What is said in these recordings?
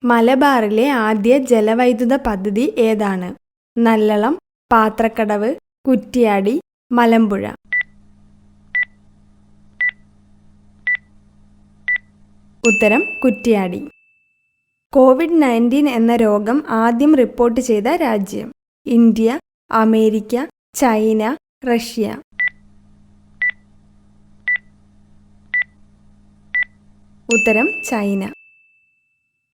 മലബാറിലെ ആദ്യ ജലവൈദ്യുത പദ്ധതി ഏതാണ്? നല്ലളം, പാത്രക്കടവ്, കുറ്റ്യാടി, മലമ്പുഴ. ഉത്തരം കുറ്റ്യാടി. COVID-19 എന്ന രോഗം ആദ്യം റിപ്പോർട്ട് ചെയ്ത രാജ്യം? India, America, China, Russia. ഉത്തരം ചൈന.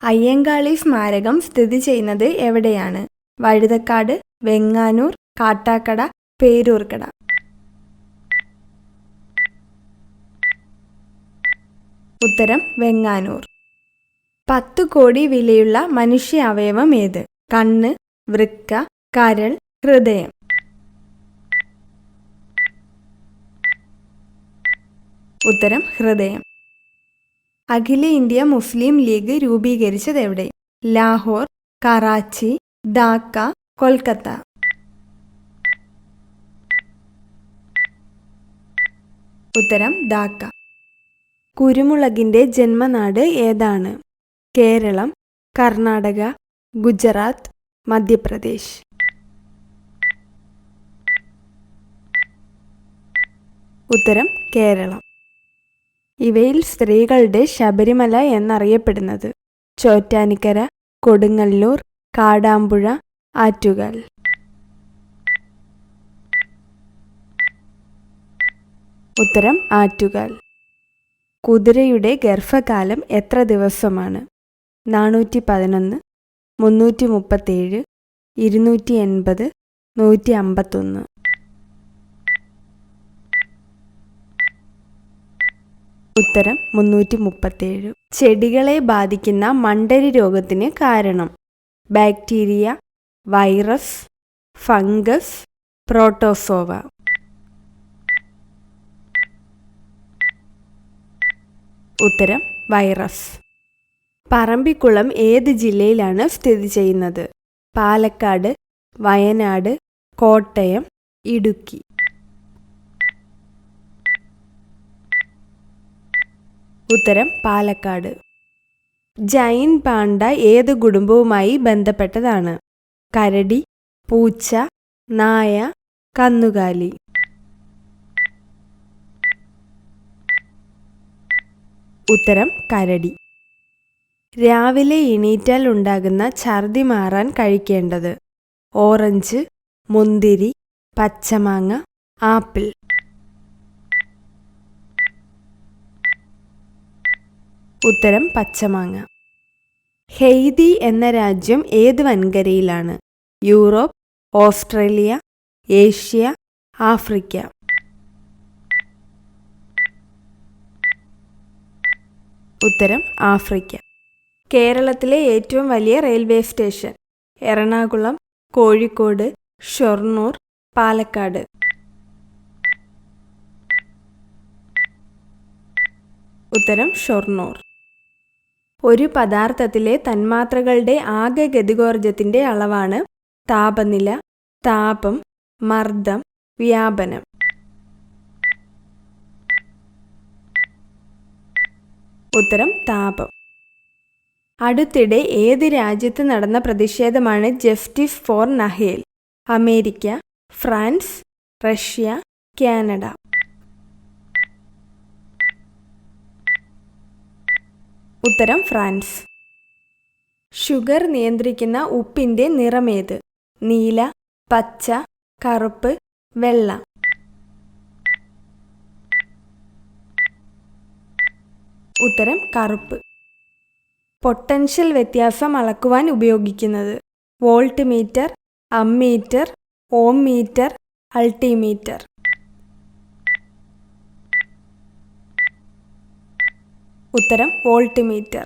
അയ്യങ്കാളി സ്മാരകം സ്ഥിതി ചെയ്യുന്നത് എവിടെയാണ്? വഴുതക്കാട്, വെങ്ങാനൂർ, കാട്ടാക്കട, പേരൂർക്കട. ഉത്തരം വെങ്ങാനൂർ. 10 കോടി വിലയുള്ള മനുഷ്യ അവയവം ഏത്? കണ്ണ്, വൃക്ക, കരൾ, ഹൃദയം. ഉത്തരം ഹൃദയം. അഖില ഇന്ത്യ മുസ്ലിം ലീഗ് രൂപീകരിച്ചത് എവിടെ? ലാഹോർ, കറാച്ചി, ധാക്ക, കൊൽക്കത്ത. ഉത്തരം ധാക്ക. കുരുമുളകിന്റെ ജന്മനാട് ഏതാണ്? കേരളം, കർണാടക, ഗുജറാത്ത്, മധ്യപ്രദേശ്. ഉത്തരം കേരളം. ഇവയിൽ സ്ത്രീകളുടെ ശബരിമല എന്നറിയപ്പെടുന്നത്? ചോറ്റാനിക്കര, കൊടുങ്ങല്ലൂർ, കാടാമ്പുഴ, ആറ്റുകാൽ. ഉത്തരം ആറ്റുകാൽ. കുതിരയുടെ ഗർഭകാലം എത്ര ദിവസമാണ്? 411, 337, 280, 151. ഉത്തരം 337. ചെടികളെ ബാധിക്കുന്ന മണ്ടരി രോഗത്തിന് കാരണം? Bacteria, virus, fungus, protozoa. ഉത്തരം വൈറസ്. പറമ്പിക്കുളം ഏത് ജില്ലയിലാണ് സ്ഥിതി ചെയ്യുന്നത്? പാലക്കാട്, വയനാട്, കോട്ടയം, ഇടുക്കി. ഉത്തരം പാലക്കാട്. ജൈൻ പാണ്ട ഏത് കുടുംബവുമായി ബന്ധപ്പെട്ടതാണ്? കരടി, പൂച്ച, നായ, കന്നുകാലി. ഉത്തരം കരടി. രാവിലെ എണീറ്റാൽ ഉണ്ടാകുന്ന ഛർദി മാറാൻ കഴിക്കേണ്ടത്? ഓറഞ്ച്, മുന്തിരി, പച്ചമാങ്ങ, ആപ്പിൾ. ഉത്തരം പച്ചമാങ്ങ. ഹെയ്തി എന്ന രാജ്യം ഏത് വൻകരയിലാണ്? Europe, Australia, Asia, Africa. ഉത്തരം ആഫ്രിക്ക. കേരളത്തിലെ ഏറ്റവും വലിയ റെയിൽവേ സ്റ്റേഷൻ? എറണാകുളം, കോഴിക്കോട്, ഷൊർണൂർ, പാലക്കാട്. ഉത്തരം ഷൊർണൂർ. ഒരു പദാർത്ഥത്തിലെ തന്മാത്രകളുടെ ആകെ ഗതികോർജത്തിന്റെ അളവാണ്? താപനില, താപം, മർദ്ദം, വ്യാപനം. ഉത്തരം താപം. അടുത്തിടെ ഏത് രാജ്യത്ത് നടന്ന പ്രതിഷേധമാണ് justice for Nahel? America, France, Russia, Canada. ഉത്തരം ഫ്രാൻസ്. ഷുഗർ നിയന്ത്രിക്കുന്ന ഉപ്പിന്റെ നിറമേത്? നീല, പച്ച, കറുപ്പ്, വെള്ള. ഉത്തരം കറുപ്പ്. പൊട്ടൻഷ്യൽ വ്യത്യാസം അളക്കുവാൻ ഉപയോഗിക്കുന്നത്? വോൾട്ട് മീറ്റർ, അമ്മീറ്റർ, ഓം മീറ്റർ, അൾട്ടിമീറ്റർ. ഉത്തരം വോൾട്ട് മീറ്റർ.